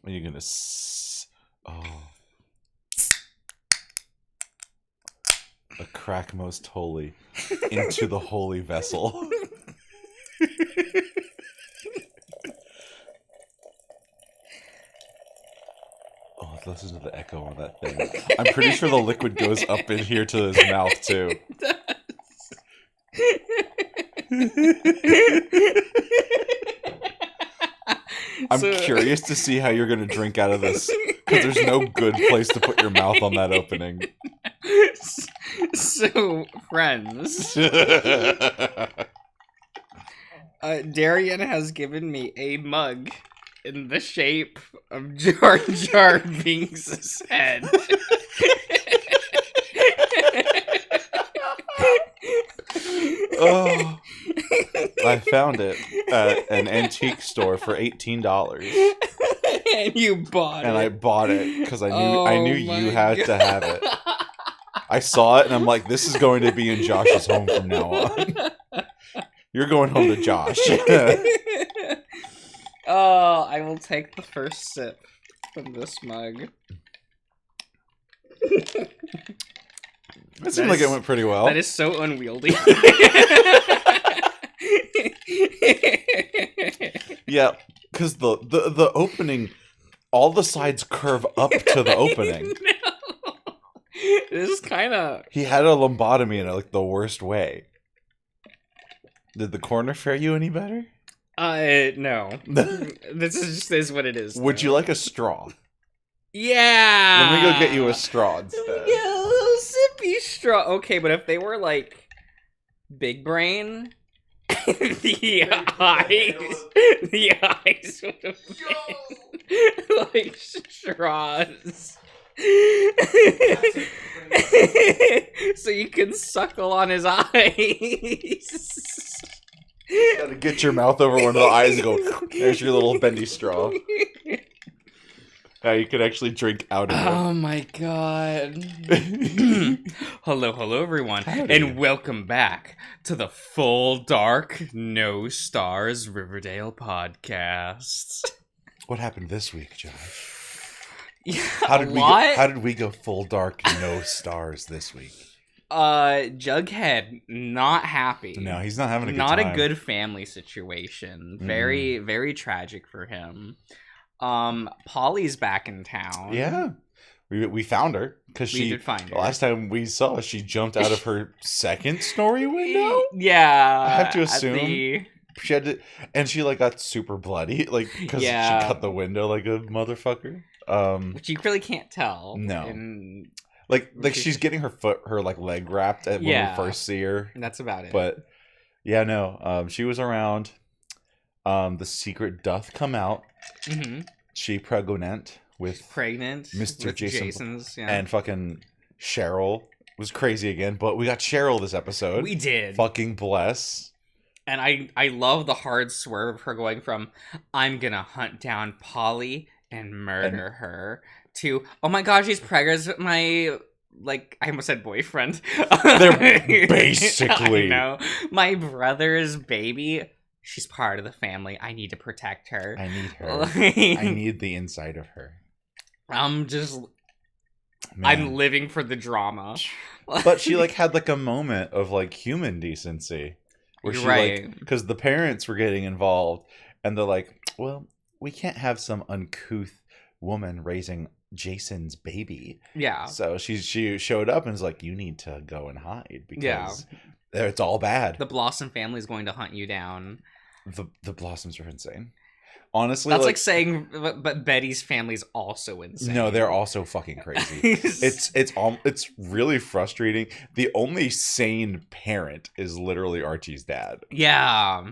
Are you gonna? A crack most holy into the holy vessel. Oh, listen to the echo on that thing. I'm pretty sure the liquid goes up in here to his mouth too. I'm curious to see how you're going to drink out of this, because there's no good place to put your mouth on that opening. So, friends, Darian has given me a mug in the shape of Jar Jar Binks' head. Oh, I found it at an antique store for $18. And you bought it. And I bought it because I knew you had to have it. I saw it and I'm like, this is going to be in Josh's home from now on. You're going home to Josh. Oh, I will take the first sip from this mug. It seemed like it went pretty well. That is so unwieldy. Yeah, because the opening, all the sides curve up to the opening. No. This is kind of... He had a lobotomy in like the worst way. Did the corner fare you any better? No. This is what it is. Would you like a straw? Yeah! Let me go get you a straw instead. Yeah, a little sippy straw. Okay, but if they were like big brain, the eyes would have been like straws. So you can suckle on his eyes. You gotta get your mouth over one of the eyes and go, there's your little bendy straw. Now you can actually drink out of it. Oh my god. Hello everyone. Howdy. And welcome back to the Full Dark No Stars Riverdale podcast. What happened this week, Josh? Yeah, How did we go full dark no stars this week? Jughead not happy. No, he's not having a good Not time. a good family situation. Very, very tragic for him. Polly's back in town. Yeah. We found her because We did find her. The last time we saw her, she jumped out of her second story window. Yeah. I have to assume she had to, and she like got super bloody, like because she cut the window like a motherfucker. Which you really can't tell. No. Like she's getting her like leg wrapped when we first see her. That's about it. But yeah, no. She was around. The secret doth come out. Mm-hmm. She pregnant with Mr. with Jason's, and fucking Cheryl was crazy again. But we got Cheryl this episode. We did. Fucking bless. And I love the hard swerve of her going from I'm gonna hunt down Polly and murder her to oh my gosh, she's preggers with my I almost said boyfriend. They're basically I know. My brother's baby. She's part of the family. I need to protect her. I need her. I need the inside of her. I'm living for the drama. But she had a moment of human decency. Where she because the parents were getting involved and they're like, well, we can't have some uncouth woman raising Jason's baby. Yeah. So she showed up and was like, you need to go and hide because it's all bad. The Blossom family is going to hunt you down. The Blossoms are insane. Honestly, that's like saying, but Betty's family's also insane. No, they're also fucking crazy. It's really frustrating. The only sane parent is literally Archie's dad. Yeah.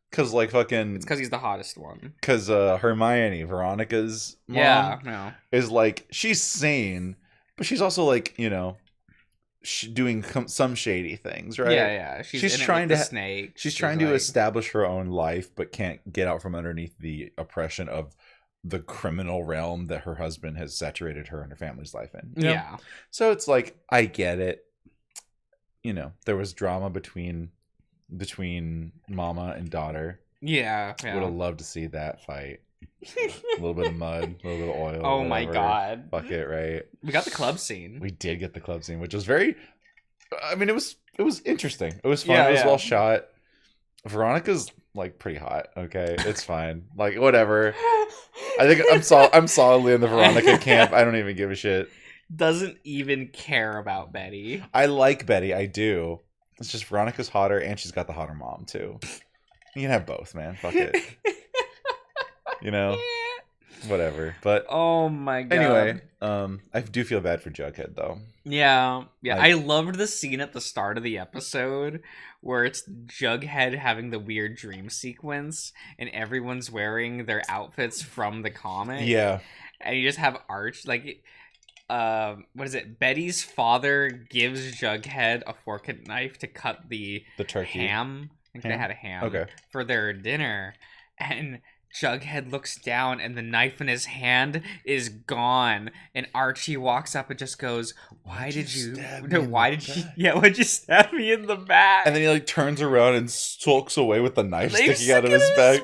Because it's because he's the hottest one. Because Hermione, Veronica's mom, is she's sane, but she's also doing some shady things, right? Yeah. She's trying to snake. She's trying to establish her own life, but can't get out from underneath the oppression of the criminal realm that her husband has saturated her and her family's life in. You know? Yeah. So it's I get it. There was drama between between mama and daughter. Yeah. Would have loved to see that fight. A little bit of mud, a little bit of oil. Oh whatever. my god. Fuck it, right? We got the club scene. We did get the club scene, which was very... I mean, it was interesting. It was fun. It was well shot. Veronica's like pretty hot. Okay, it's fine. Like whatever. I think I'm solidly in the Veronica camp. I don't even give a shit. Doesn't even care about Betty. I like Betty. I do. It's just Veronica's hotter, and she's got the hotter mom too. You can have both, man. Fuck it. You know, whatever. But oh my god. Anyway, I do feel bad for Jughead though. Yeah. I loved the scene at the start of the episode where it's Jughead having the weird dream sequence, and everyone's wearing their outfits from the comic. Yeah. And you just have Arch like. What is it? Betty's father gives Jughead a fork and knife to cut the turkey ham. I think they had a ham for their dinner, and Jughead looks down, and the knife in his hand is gone. And Archie walks up and just goes, "Why'd you stab me in the back?" And then he like turns around and sulks away with the knife sticking out of his back.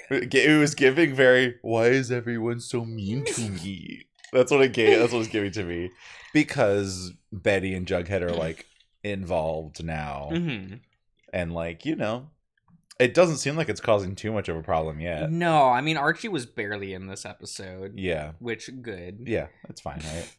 It was giving very. Why is everyone so mean to me? That's what it gave. That's what it's giving to me, because Betty and Jughead are like involved now, and like it doesn't seem like it's causing too much of a problem yet. No, I mean Archie was barely in this episode. Yeah, which good. Yeah, that's fine, right?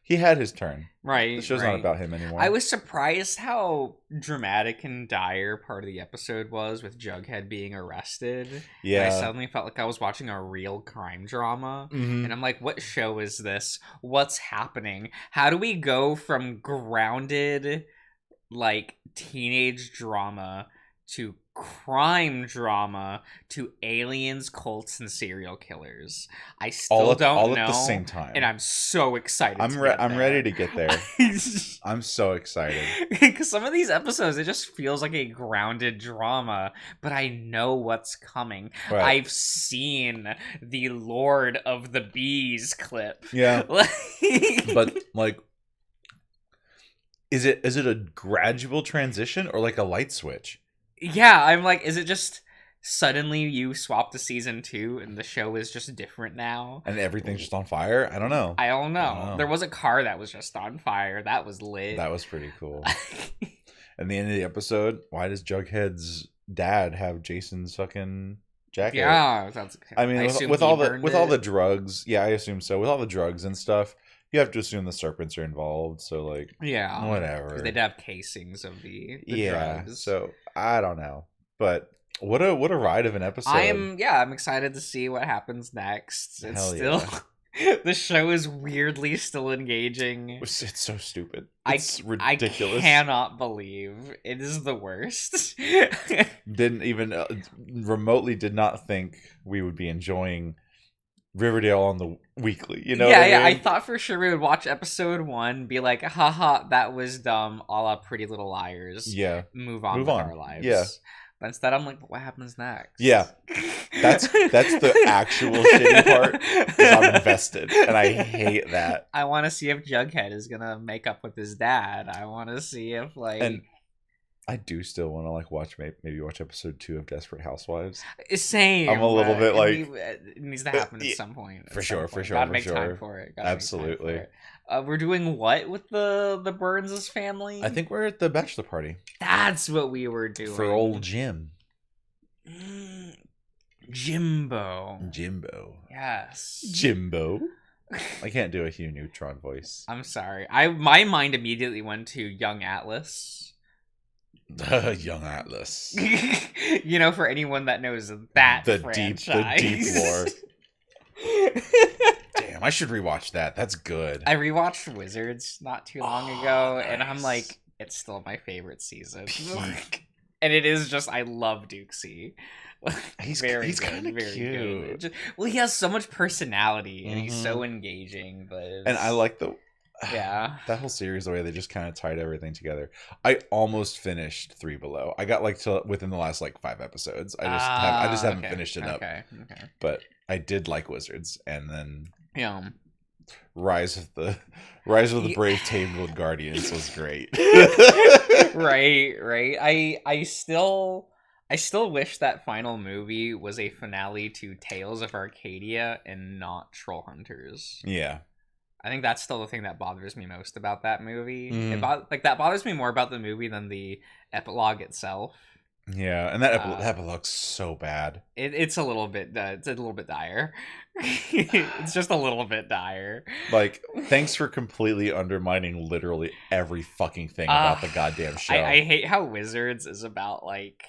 He had his turn. Right. The show's not about him anymore. I was surprised how dramatic and dire part of the episode was with Jughead being arrested. Yeah. And I suddenly felt like I was watching a real crime drama. And I'm like, what show is this? What's happening? How do we go from grounded, like, teenage drama to crime drama to aliens, cults, and serial killers? I still don't know. All at the same time. And I'm so excited. I'm ready to get there. I'm so excited. Because some of these episodes, it just feels like a grounded drama, but I know what's coming. Right. I've seen the Lord of the Bees clip. Yeah. But like, is it a gradual transition or like a light switch? Yeah, I'm like, is it just suddenly you swap to season 2 and the show is just different now? And everything's just on fire? I don't know. I don't know. There was a car that was just on fire. That was lit. That was pretty cool. And the end of the episode, why does Jughead's dad have Jason's fucking jacket? Yeah. I mean, with all the drugs, yeah, I assume so. With all the drugs and stuff, you have to assume the serpents are involved, so like, yeah, whatever. Because they'd have casings of the drugs. So I don't know, but what a ride of an episode. I'm excited to see what happens next. It's still the show is weirdly still engaging. It's so stupid. It's ridiculous. I cannot believe it is the worst. Didn't even remotely did not think we would be enjoying Riverdale on the weekly, you know? Yeah. I thought for sure we would watch episode 1, be like, haha, that was dumb, a la Pretty Little Liars. Yeah. Move on with our lives. Yeah. But instead, I'm like, but what happens next? Yeah. That's the actual shitty part, is I'm invested, and I hate that. I want to see if Jughead is going to make up with his dad. I want to see if, like... And I do still want to like watch episode 2 of Desperate Housewives. Same. I'm a little bit like it needs to happen at some point. For sure. Gotta make time for it. Absolutely. We're doing what with the Burns' family? I think we're at the bachelor party. That's what we were doing for old Jim. Jimbo. Yes. Jimbo. I can't do a Hugh Neutron voice. I'm sorry. My mind immediately went to Young Atlas. Young Atlas. For anyone that knows that the franchise. deep lore. Damn, I should rewatch that. That's good. I rewatched Wizards not too long ago, and I'm like, it's still my favorite season. And it is just, I love Dukesy. He's kind of cute. Good. He has so much personality, and he's so engaging. And I like that whole series, the way they just kind of tied everything together. I almost finished 3 Below. I got like to within the last like 5 episodes. I just haven't finished it up. Okay. But I did like Wizards, and then Rise of the Brave Tabled Guardians was great. Right. I still wish that final movie was a finale to Tales of Arcadia and not Troll Hunters. Yeah. I think that's still the thing that bothers me most about that movie. That bothers me more about the movie than the epilogue itself. Yeah, and that epilogue's so bad. It's a little bit dire. It's just a little bit dire. Like, thanks for completely undermining literally every fucking thing about the goddamn show. I hate how Wizards is about like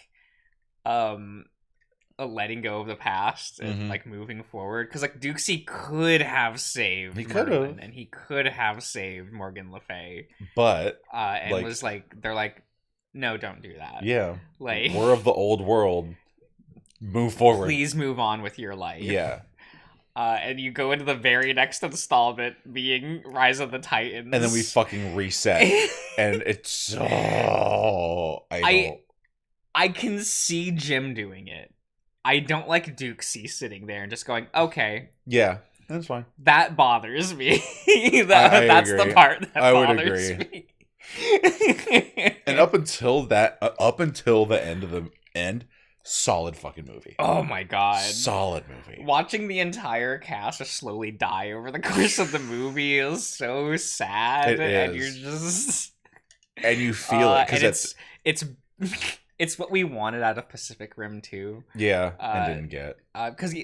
letting go of the past and like moving forward, because like Dukesy could have saved Merlin, and he could have saved Morgan Le Fay, but and like, was like, they're like, no, don't do that. Yeah, like, we're of the old world, move forward, please move on with your life. Yeah. And you go into the very next installment being Rise of the Titans, and then we fucking reset. And it's so I can see Jim doing it. I don't like Dukesy sitting there and just going, okay. Yeah, that's fine. That bothers me. That's agree. The part that I bothers would agree. Me. And up until the end, solid fucking movie. Oh my god. Solid movie. Watching the entire cast just slowly die over the course of the movie is so sad. It is. And you're just... And you feel it, because it's what we wanted out of Pacific Rim 2. Yeah, and didn't get. Because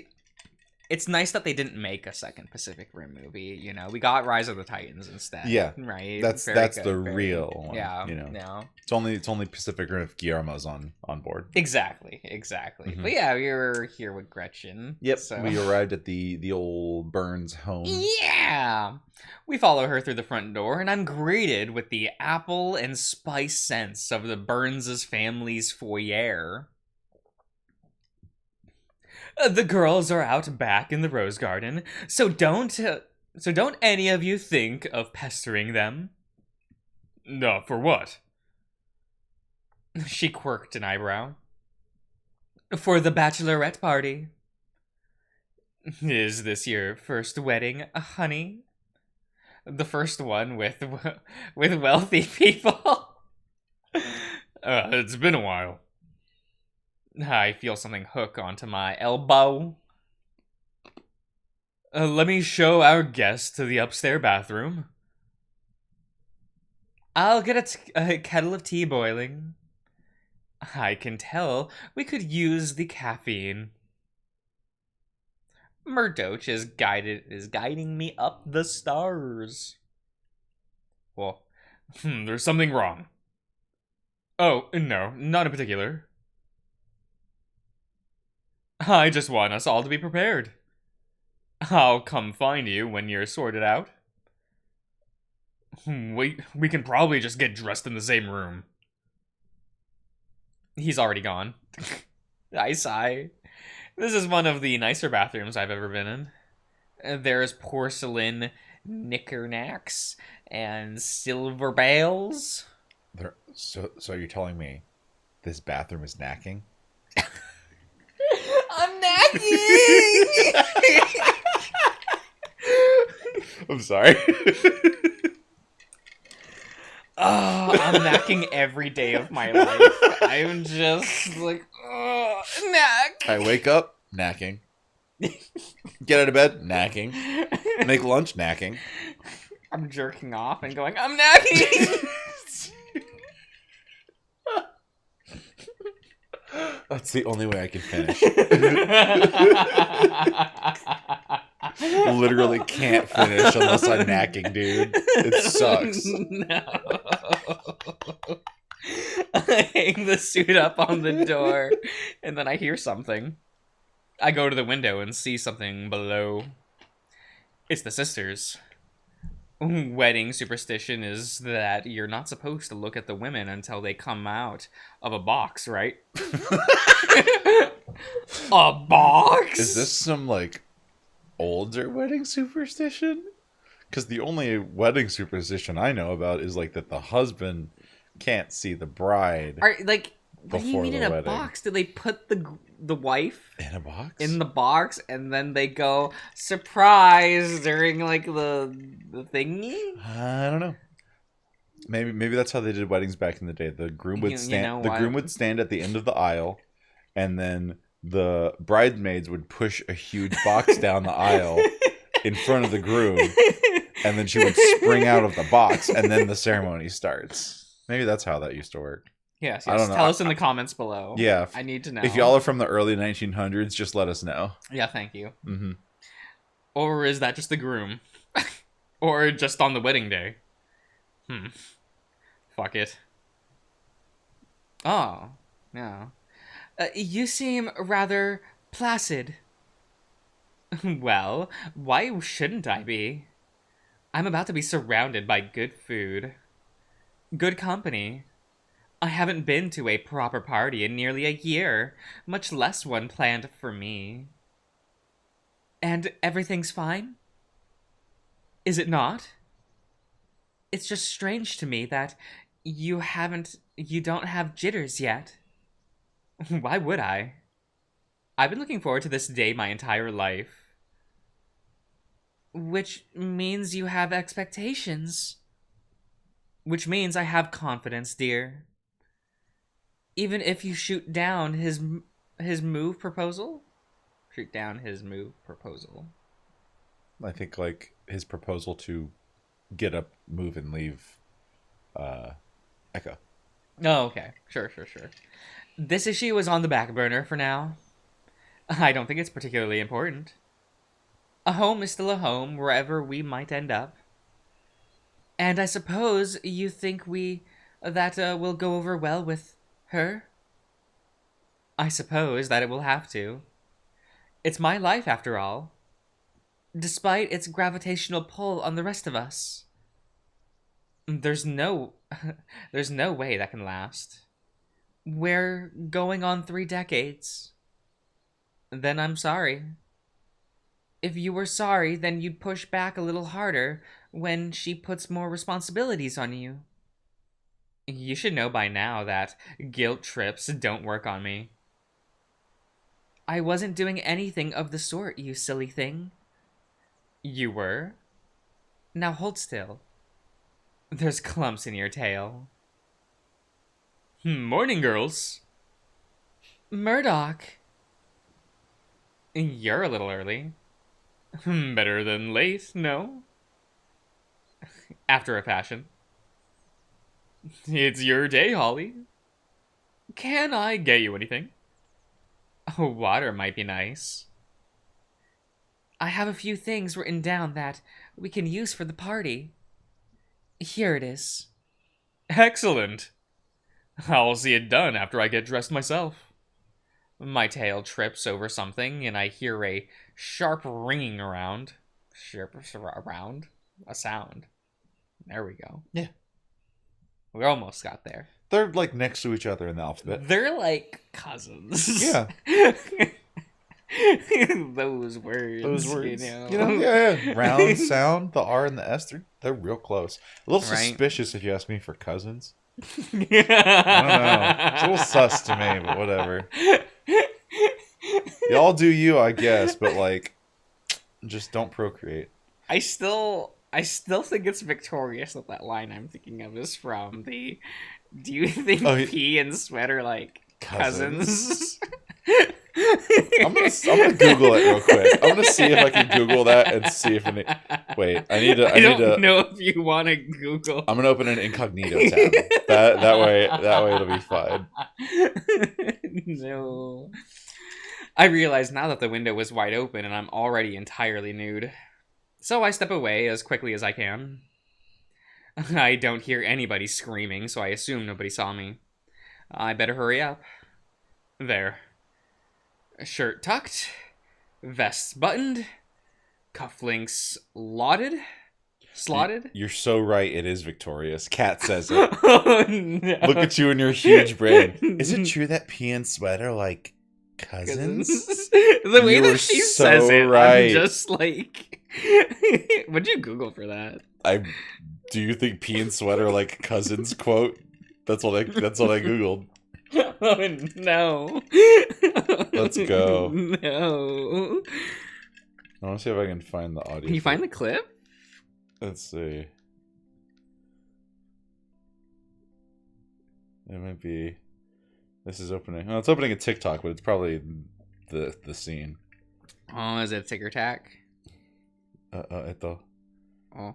it's nice that they didn't make a second Pacific Rim movie. You know, we got Rise of the Titans instead. Yeah, right. That's the real one. Yeah, you know. Yeah. It's only Pacific Rim if Guillermo's on board. Exactly. But yeah, we were here with Gretchen. Yep. So. We arrived at the old Burns home. Yeah. We follow her through the front door, and I'm greeted with the apple and spice scents of the Burns' family's foyer. The girls are out back in the rose garden, so don't any of you think of pestering them. No, for what? She quirked an eyebrow. For the bachelorette party. Is this your first wedding, honey? The first one with wealthy people? It's been a while. I feel something hook onto my elbow. Let me show our guest to the upstairs bathroom. I'll get a kettle of tea boiling. I can tell we could use the caffeine. Murdoch is guiding me up the stars. Well, there's something wrong. Oh, no, not in particular. I just want us all to be prepared. I'll come find you when you're sorted out. We can probably just get dressed in the same room. He's already gone. I sigh. This is one of the nicer bathrooms I've ever been in. There's porcelain knickknacks and silver bales. So you're telling me this bathroom is knacking? I'm knacking! I'm sorry. Oh, I'm knacking every day of my life. I'm just like, oh, knack. I wake up, knacking. Get out of bed, knacking. Make lunch, knacking. I'm jerking off and going, I'm knacking! That's the only way I can finish. Literally can't finish unless I'm knacking, dude. It sucks. No. I hang the suit up on the door, and then I hear something. I go to the window and see something below. It's the sisters. Wedding superstition is that you're not supposed to look at the women until they come out of a box, right? A box? Is this some, like, older wedding superstition? Because the only wedding superstition I know about is, like, that the husband can't see the bride. What do you mean in a box? Do they put the wife in a box? In the box, and then they go surprise during like the thingy? I don't know. Maybe that's how they did weddings back in the day. The groom would stand. The groom would stand at the end of the aisle, and then the bridesmaids would push a huge box down the aisle in front of the groom, and then she would spring out of the box, and then the ceremony starts. Maybe that's how that used to work. Yes. I don't know. Tell us in the comments below. Yeah, I need to know. If y'all are from the early 1900s, just let us know. Yeah, thank you. Mm-hmm. Or is that just the groom? Or just on the wedding day? Fuck it. Oh, no. You seem rather placid. Well, why shouldn't I be? I'm about to be surrounded by good food. Good company. I haven't been to a proper party in nearly a year, much less one planned for me. And everything's fine? Is it not? It's just strange to me that you don't have jitters yet. Why would I? I've been looking forward to this day my entire life. Which means you have expectations. Which means I have confidence, dear. Even if you shoot down his move proposal? Shoot down his move proposal. I think, like, his proposal to get up, move, and leave Echo. Oh, okay. Sure. This issue is on the back burner for now. I don't think it's particularly important. A home is still a home, wherever we might end up. And I suppose you think that will go over well with her? I suppose that it will have to. It's my life, after all. Despite its gravitational pull on the rest of us. There's no way that can last. We're going on 3 decades. Then I'm sorry. If you were sorry, then you'd push back a little harder when she puts more responsibilities on you. You should know by now that guilt trips don't work on me. I wasn't doing anything of the sort, you silly thing. You were? Now hold still. There's clumps in your tail. Morning, girls. Murdoch. You're a little early. Better than late, no? After a fashion. It's your day, Holly. Can I get you anything? Water might be nice. I have a few things written down that we can use for the party. Here it is. Excellent. I'll see it done after I get dressed myself. My tail trips over something, and I hear a sharp ringing around. A sound. There we go. Yeah. We almost got there. They're, like, next to each other in the alphabet. They're like cousins. Yeah. Those words. You know? Yeah. Round sound, the R and the S, they're real close. A little suspicious, if you ask me, for cousins. I don't know. It's a little sus to me, but whatever. Y'all do you, I guess, but, like, just don't procreate. I still think it's victorious that line I'm thinking of is from the... Do you think P and Sweat are, like, cousins? I'm gonna Google it real quick. I'm gonna see if I can Google that and see if any... Wait, I don't know if you want to Google. I'm gonna open an incognito tab. that way it'll be fine. No. I realize now that the window was wide open and I'm already entirely nude. So I step away as quickly as I can. I don't hear anybody screaming, so I assume nobody saw me. I better hurry up. There. Shirt tucked. Vest buttoned. Cufflinks slotted. You're so right, it is victorious. Kat says it. Oh, no. Look at you and your huge brain. Is it true that P and Sweat are, like, cousins? The way that she says it, right. I'm just like... What'd you Google for that? Do you think P and Sweat are, like, cousins, quote? That's what I Googled. Oh, no. Let's go. No. I want to see if I can find the audio. Can you find the clip? Let's see. It might be. This is opening. Well, it's opening a TikTok, but it's probably the scene. Oh, is it Ticker Tack? Ito. Oh.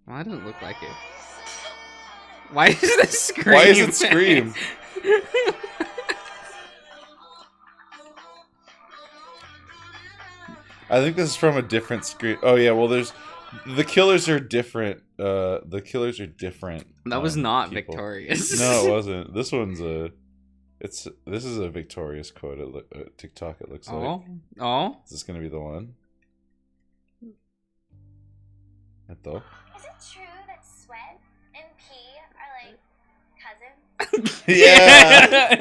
Well, that doesn't look like it. Why is it Scream? Why is it Scream? I think this is from a different Scream. Oh yeah, well there's the killers are different. The killers are different. That was not people. Victorious. No, it wasn't. This one's a. This is a Victorious quote. TikTok. It looks like. Oh. Is this gonna be the one? Ito. Is it true that Sweat and Pea are like cousins? Yeah.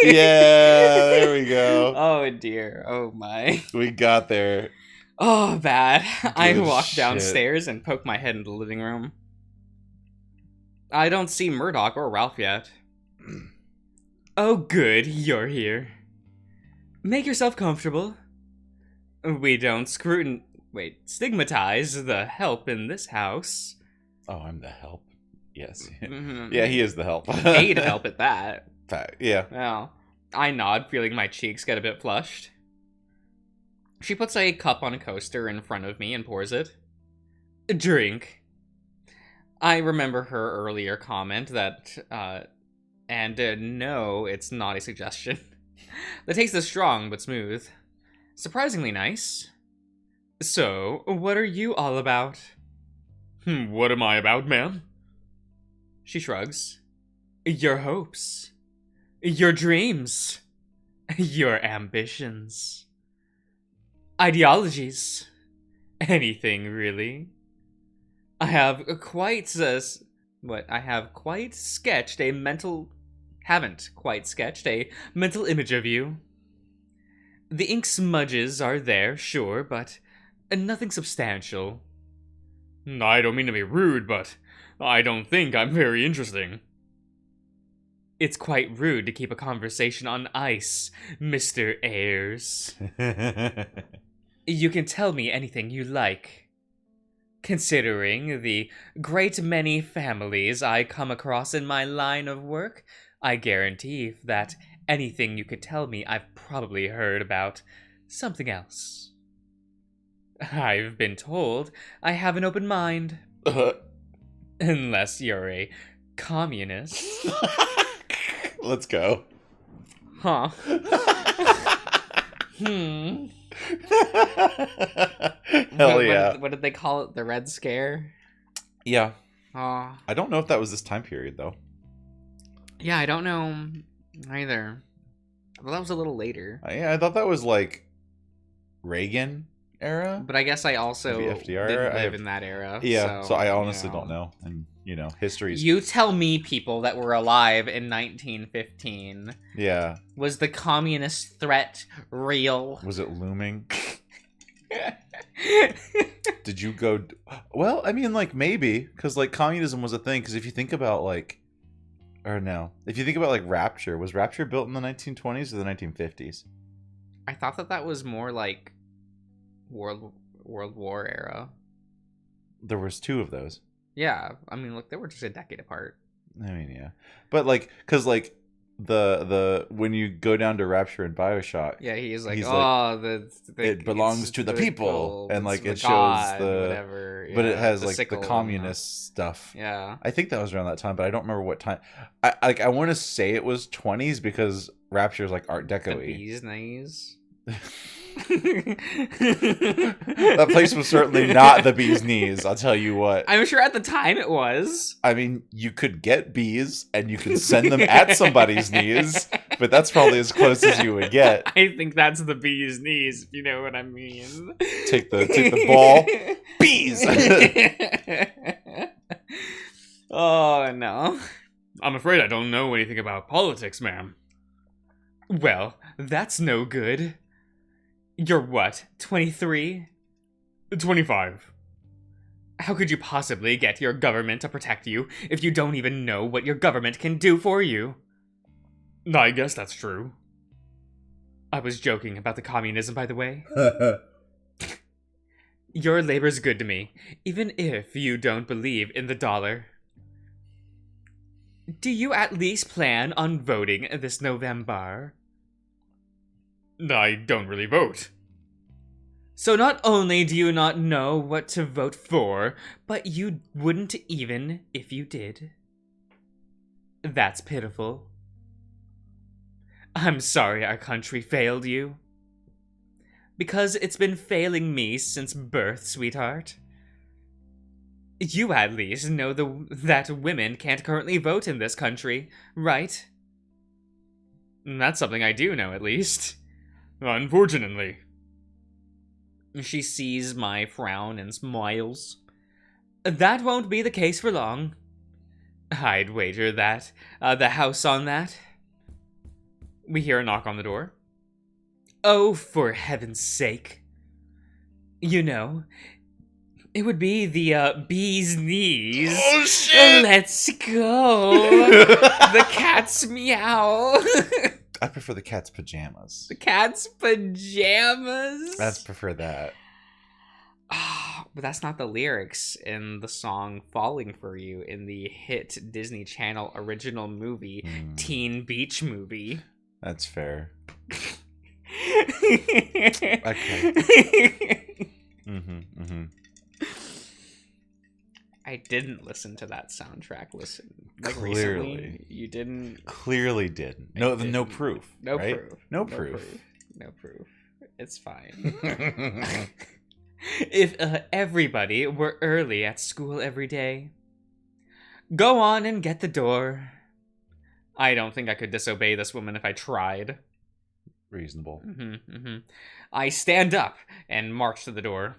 Yeah. There we go. Oh dear. Oh my. We got there. Oh, bad. I Good walk shit. downstairs and poke my head into the living room. I don't see Murdoch or Ralph yet. Oh, good. You're here. Make yourself comfortable. We don't stigmatize the help in this house. Oh, I'm the help. Yes. Mm-hmm. Yeah, he is the help. Paid help at that. Yeah. Well, I nod, feeling my cheeks get a bit flushed. She puts a cup on a coaster in front of me and pours it. Drink. I remember her earlier comment that, no, it's not a suggestion. The taste is strong but smooth. Surprisingly nice. So, what are you all about? What am I about, ma'am? She shrugs. Your hopes. Your dreams. Your ambitions. Ideologies. Anything, really. I have quite sketched a mental image of you. The ink smudges are there, sure, but nothing substantial. I don't mean to be rude, but I don't think I'm very interesting. It's quite rude to keep a conversation on ice, Mr. Ayers. You can tell me anything you like. Considering the great many families I come across in my line of work, I guarantee that anything you could tell me I've probably heard about something else. I've been told I have an open mind. Unless you're a communist. Let's go. Huh. Hell yeah. What did they call it? The Red Scare? Yeah. Oh. I don't know if that was this time period, though. Yeah, I don't know either. Well, that was a little later. Yeah, I thought that was like Reagan era. But I guess I also Maybe FDR didn't era? live in that era. Yeah, so I honestly you know. don't know. And, history's... You tell me, people that were alive in 1915. Yeah. Was the communist threat real? Was it looming? Did you go... Well, I mean, like, maybe. Because, like, communism was a thing. Because if you think about, like... Or no. If you think about, like, Rapture. Was Rapture built in the 1920s or the 1950s? I thought that was more, like, World War era. There was two of those. Yeah. I mean, look, they were just a decade apart. I mean, yeah. But, like... Because, like... The when you go down to Rapture in BioShock, yeah, he's like, it belongs to the people, and like it shows whatever. Yeah, but it has like the sickle communist stuff. Yeah, I think that was around that time, but I don't remember what time. I want to say it was 20s because Rapture is like Art Deco-y. The bee's knees. That place was certainly not the bee's knees, I'll tell you what. I'm sure at the time it was. I mean, you could get bees and you could send them at somebody's knees, but that's probably as close as you would get. I think that's the bee's knees, if you know what I mean. Take the ball. Bees! Oh, no. I'm afraid I don't know anything about politics, ma'am. Well, that's no good. You're what, 23? 25. How could you possibly get your government to protect you if you don't even know what your government can do for you? I guess that's true. I was joking about the communism, by the way. Your labor's good to me, even if you don't believe in the dollar. Do you at least plan on voting this November? I don't really vote. So not only do you not know what to vote for, but you wouldn't even if you did. That's pitiful. I'm sorry our country failed you. Because it's been failing me since birth, sweetheart. You at least know that women can't currently vote in this country, right? That's something I do know, at least. Unfortunately. She sees my frown and smiles. That won't be the case for long. I'd wager that the house on that. We hear a knock on the door. Oh, for heaven's sake. You know, it would be the bee's knees. Oh, shit! Let's go. The cat's meow. I prefer the cat's pajamas. The cat's pajamas? I prefer that. But that's not the lyrics in the song Falling For You in the hit Disney Channel original movie, Teen Beach Movie. That's fair. Okay. I didn't listen to that soundtrack. Clearly. Recently. You didn't? Clearly didn't. No, didn't. No proof. No right? proof. No proof. No proof. It's fine. If everybody were early at school every day, go on and get the door. I don't think I could disobey this woman if I tried. Reasonable. I stand up and march to the door.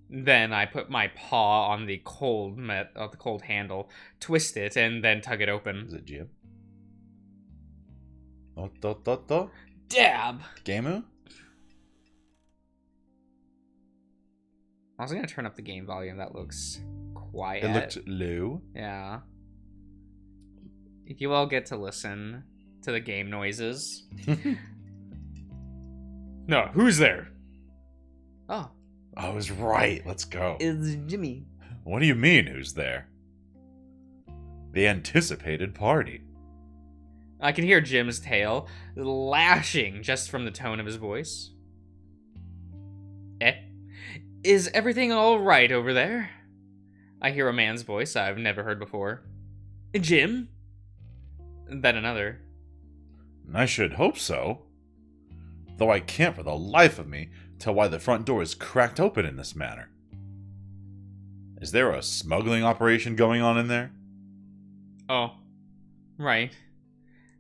Then I put my paw on the cold handle, twist it, and then tug it open. Is it Jim? Dab! Gamu? I was gonna turn up the game volume. That looks quiet. It looked low. Yeah. You all get to listen to the game noises. No, who's there? Oh. I was right. Let's go. It's Jimmy. What do you mean, who's there? The anticipated party. I can hear Jim's tail lashing just from the tone of his voice. Is everything all right over there? I hear a man's voice I've never heard before. Jim? Then another. I should hope so. Though I can't for the life of me tell why the front door is cracked open in this manner. Is there a smuggling operation going on in there? Oh, right.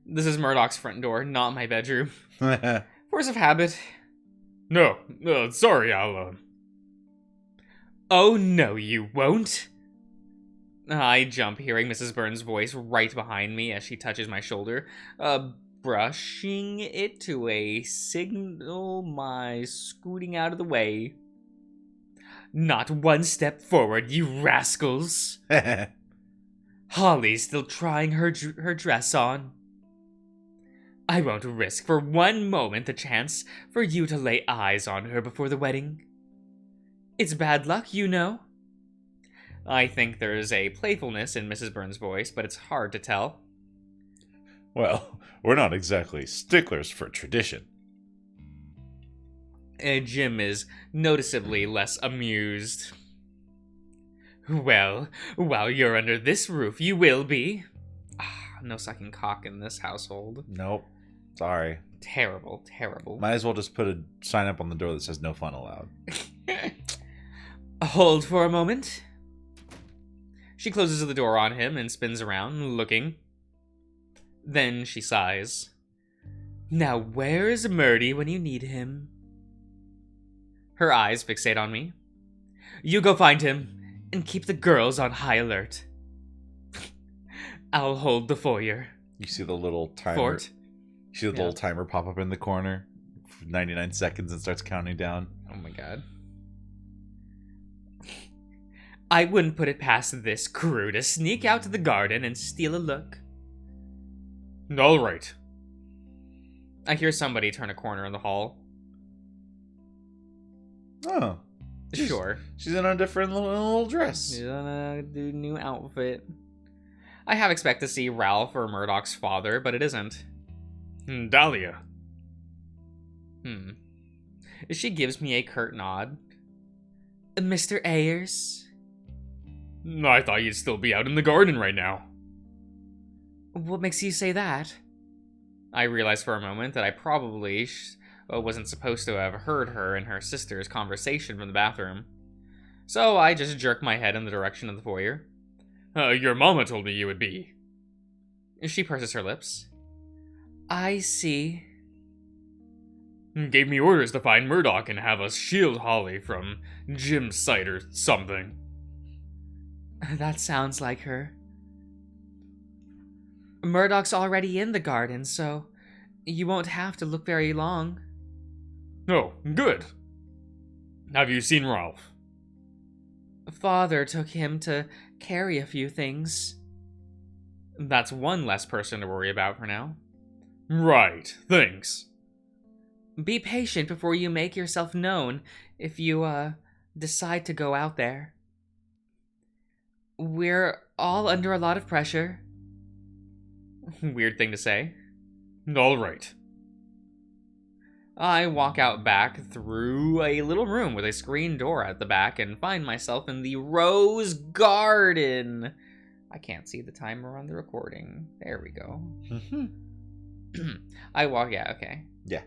This is Murdoch's front door, not my bedroom. Force of habit. No, sorry, I'll, Oh, no, you won't. I jump, hearing Mrs. Burns' voice right behind me as she touches my shoulder, brushing it to a signal my scooting out of the way. Not one step forward, you rascals! Holly's still trying her dress on. I won't risk for one moment the chance for you to lay eyes on her before the wedding. It's bad luck, you know. I think there's a playfulness in Mrs. Burns' voice, but it's hard to tell. Well, we're not exactly sticklers for tradition. Jim is noticeably less amused. Well, while you're under this roof, you will be. No sucking cock in this household. Nope. Sorry. Terrible, terrible. Might as well just put a sign up on the door that says no fun allowed. Hold for a moment. She closes the door on him and spins around, looking. Then she sighs. Now where's Murdy when you need him? Her eyes fixate on me. You go find him, and keep the girls on high alert. I'll hold the foyer. You see the little timer. Fort. You see the little timer pop up in the corner. 99 seconds and starts counting down. Oh my god. I wouldn't put it past this crew to sneak out to the garden and steal a look. All right. I hear somebody turn a corner in the hall. Oh. Sure. She's in a different little dress. She's on a new outfit. I have expected to see Ralph or Murdoch's father, but it isn't. Dahlia. She gives me a curt nod. Mr. Ayers? I thought you'd still be out in the garden right now. What makes you say that? I realized for a moment that I probably wasn't supposed to have heard her and her sister's conversation from the bathroom. So I just jerked my head in the direction of the foyer. Your mama told me you would be. She purses her lips. I see. Gave me orders to find Murdoch and have us shield Holly from Jim's sight or something. That sounds like her. Murdoch's already in the garden, so you won't have to look very long. Oh, good. Have you seen Ralph? Father took him to carry a few things. That's one less person to worry about for now. Right, thanks. Be patient before you make yourself known if you, decide to go out there. We're all under a lot of pressure. Weird thing to say. All right. I walk out back through a little room with a screen door at the back and find myself in the Rose Garden. I can't see the timer on the recording. There we go. I walk, yeah, okay. Yeah.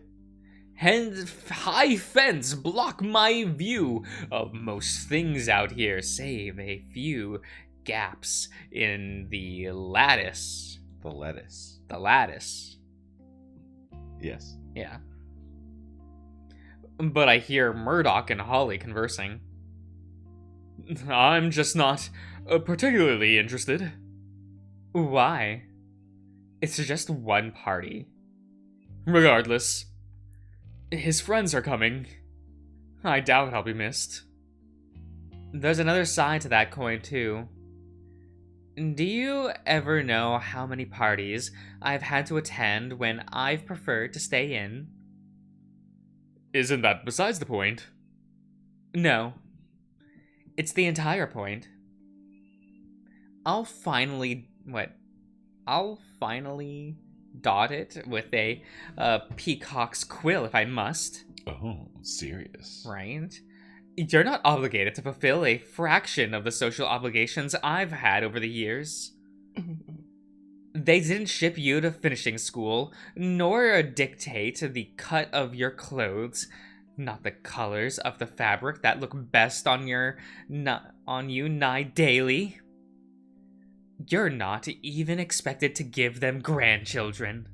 And high fence block my view of most things out here, save a few gaps in the lattice. The lettuce. The lattice. Yes. Yeah. But I hear Murdoch and Holly conversing. I'm just not particularly interested. Why? It's just one party. Regardless, his friends are coming. I doubt I'll be missed. There's another side to that coin, too. Do you ever know how many parties I've had to attend when I've preferred to stay in? Isn't that besides the point? No. It's the entire point. I'll finally dot it with a peacock's quill if I must. Oh, serious. Right? You're not obligated to fulfill a fraction of the social obligations I've had over the years. They didn't ship you to finishing school, nor dictate the cut of your clothes, not the colors of the fabric that look best on you nigh daily. You're not even expected to give them grandchildren.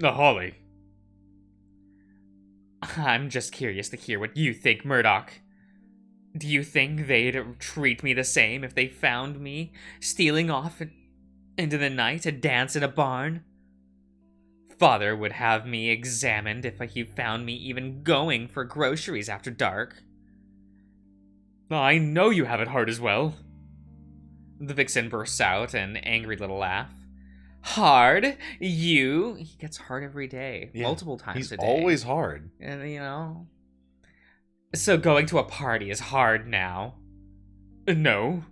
Holly. I'm just curious to hear what you think, Murdoch. Do you think they'd treat me the same if they found me stealing off into the night to dance in a barn? Father would have me examined if he found me even going for groceries after dark. I know you have it hard as well. The vixen bursts out an angry little laugh. Hard? You? He gets hard every day. Yeah, multiple times a day. He's always hard. And, you know. So going to a party is hard now? No.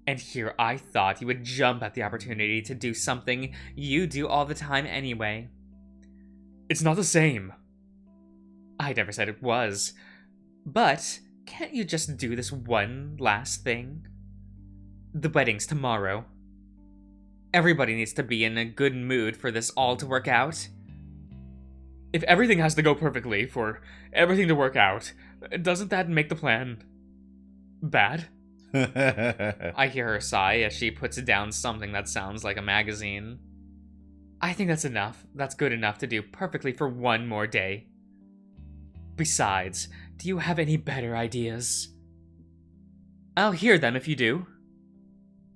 And here I thought you would jump at the opportunity to do something you do all the time anyway. It's not the same. I never said it was. But can't you just do this one last thing? The wedding's tomorrow. Everybody needs to be in a good mood for this all to work out. If everything has to go perfectly for everything to work out, doesn't that make the plan bad? I hear her sigh as she puts down something that sounds like a magazine. I think that's enough. That's good enough to do perfectly for one more day. Besides, do you have any better ideas? I'll hear them if you do.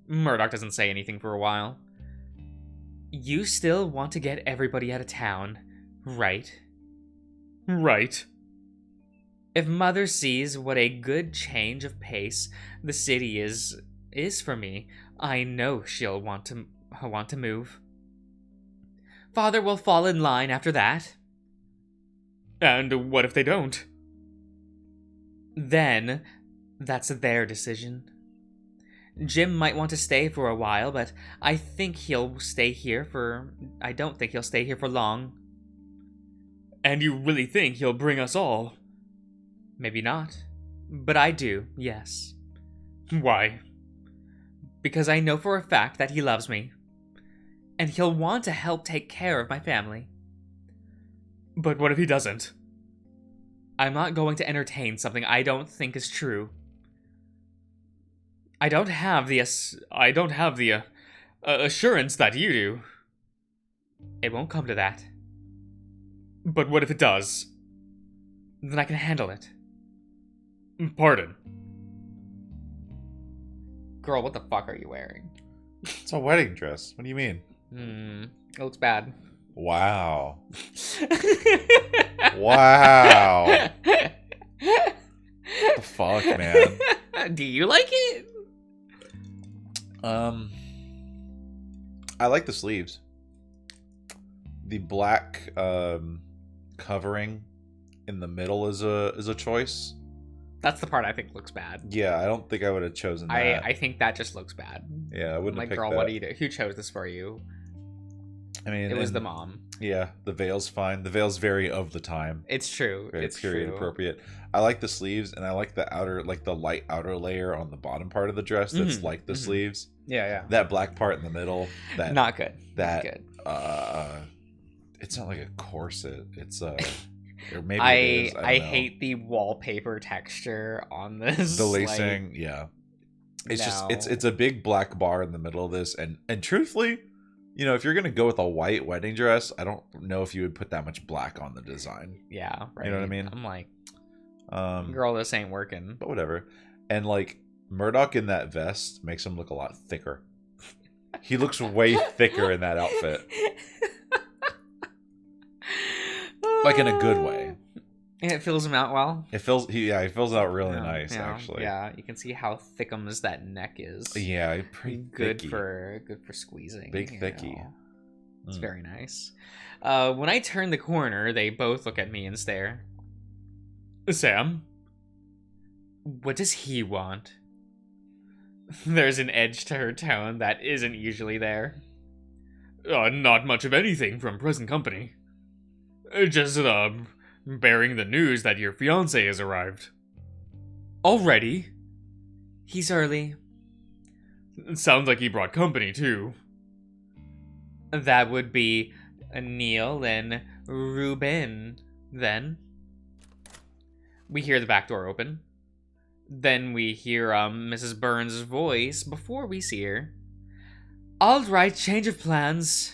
Murdoch doesn't say anything for a while. You still want to get everybody out of town, right? Right. If Mother sees what a good change of pace the city is for me, I know she'll want to move. Father will fall in line after that. And what if they don't? Then, that's their decision. Jim might want to stay for a while, but I don't think he'll stay here for long. And you really think he'll bring us all? Maybe not. But I do, yes. Why? Because I know for a fact that he loves me. And he'll want to help take care of my family. But what if he doesn't? I'm not going to entertain something I don't think is true. I don't have the assurance that you do. It won't come to that. But what if it does? Then I can handle it. Pardon. Girl, what the fuck are you wearing? It's a wedding dress. What do you mean? It looks bad. Wow. Wow. What the fuck, man? Do you like it? I like the sleeves. The black covering in the middle is a choice. That's the part I think looks bad. Yeah, I don't think I would have chosen that. I think that just looks bad. Yeah, I wouldn't like, have picked girl, that. what do you do? Who chose this for you? I mean, it was the mom. Yeah, the veil's fine. The veil's very of the time. It's true. Very it's period true. appropriate. I like the sleeves, and I like the outer, like the light outer layer on the bottom part of the dress that's like the sleeves. Yeah. That black part in the middle. That not good. That not good. It's not like a corset. It's or maybe I it is. I don't know. hate the wallpaper texture on this. The lacing, like, yeah. It's no. just it's a big black bar in the middle of this, and truthfully, you know, if you're gonna go with a white wedding dress, I don't know if you would put that much black on the design. Yeah, right. You know what I mean? I'm like, girl, this ain't working. But whatever. And like Murdoch in that vest makes him look a lot thicker. He looks way thicker in that outfit. Like in a good way. And it fills him out well. He fills out really nice, yeah, actually. Yeah, you can see how thickums that neck is. Yeah, pretty good thicky. for squeezing. Big thicky. It's very nice. When I turn the corner, they both look at me and stare. Sam? What does he want? There's an edge to her tone that isn't usually there. Not much of anything from present company. Just, bearing the news that your fiancé has arrived. Already? He's early. It sounds like he brought company, too. That would be Neil and Ruben, then. We hear the back door open. Then we hear Mrs. Burns' voice before we see her. All right, change of plans.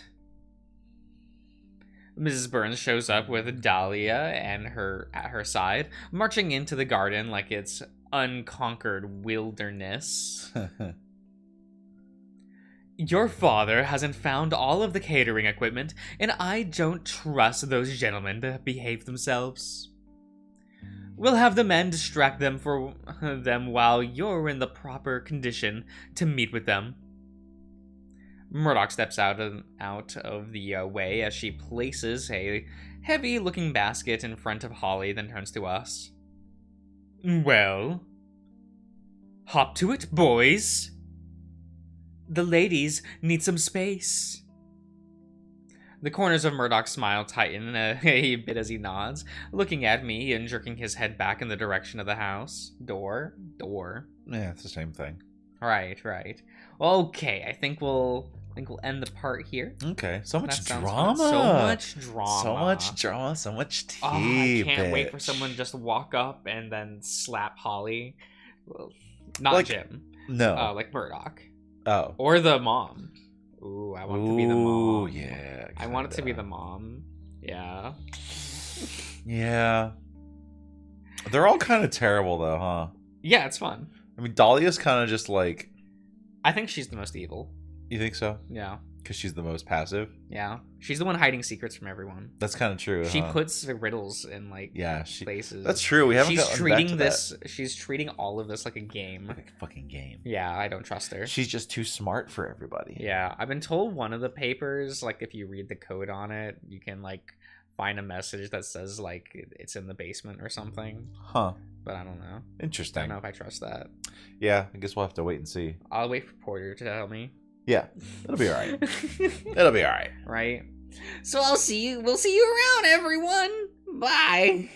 Mrs. Burns shows up with Dahlia and her at her side, marching into the garden like it's unconquered wilderness. Your father hasn't found all of the catering equipment, and I don't trust those gentlemen to behave themselves. We'll have the men distract them for them while you're in the proper condition to meet with them. Murdoch steps out of the way as she places a heavy-looking basket in front of Holly, then turns to us. Well? Hop to it, boys! The ladies need some space. The corners of Murdoch's smile tighten a bit as he nods, looking at me and jerking his head back in the direction of the house. Door. Yeah, it's the same thing. Right. Okay, I think we'll end the part here. Okay, so much That sounds drama. fun. So much drama. So much drama, so much tea. Oh, I can't wait for bitch. someone to just walk up and then slap Holly. Well, not Like- Jim. No. Like Murdoch. Oh. Or the mom. Ooh, I want it to be the mom. Ooh, yeah. I want it to be kinda. the mom. Yeah. Yeah. They're all kind of terrible, though, huh? Yeah, it's fun. I mean, Dahlia's kind of just like... I think she's the most evil. You think so? Yeah. Because she's the most passive? Yeah. She's the one hiding secrets from everyone. That's kind of true, She huh? puts the riddles in, like, Yeah, places. That's true. We haven't She's gotten treating back to this. She's treating all of this like a game. that. Like a fucking game. Yeah, I don't trust her. She's just too smart for everybody. Yeah, I've been told one of the papers, like if you read the code on it, you can like find a message that says like it's in the basement or something. Huh. But I don't know. I Interesting. don't know if I trust that. Yeah, I guess we'll have to wait and see. I'll wait for Porter to tell me. Yeah, it'll be all right. It'll be all right. Right. So we'll see you around, everyone. Bye.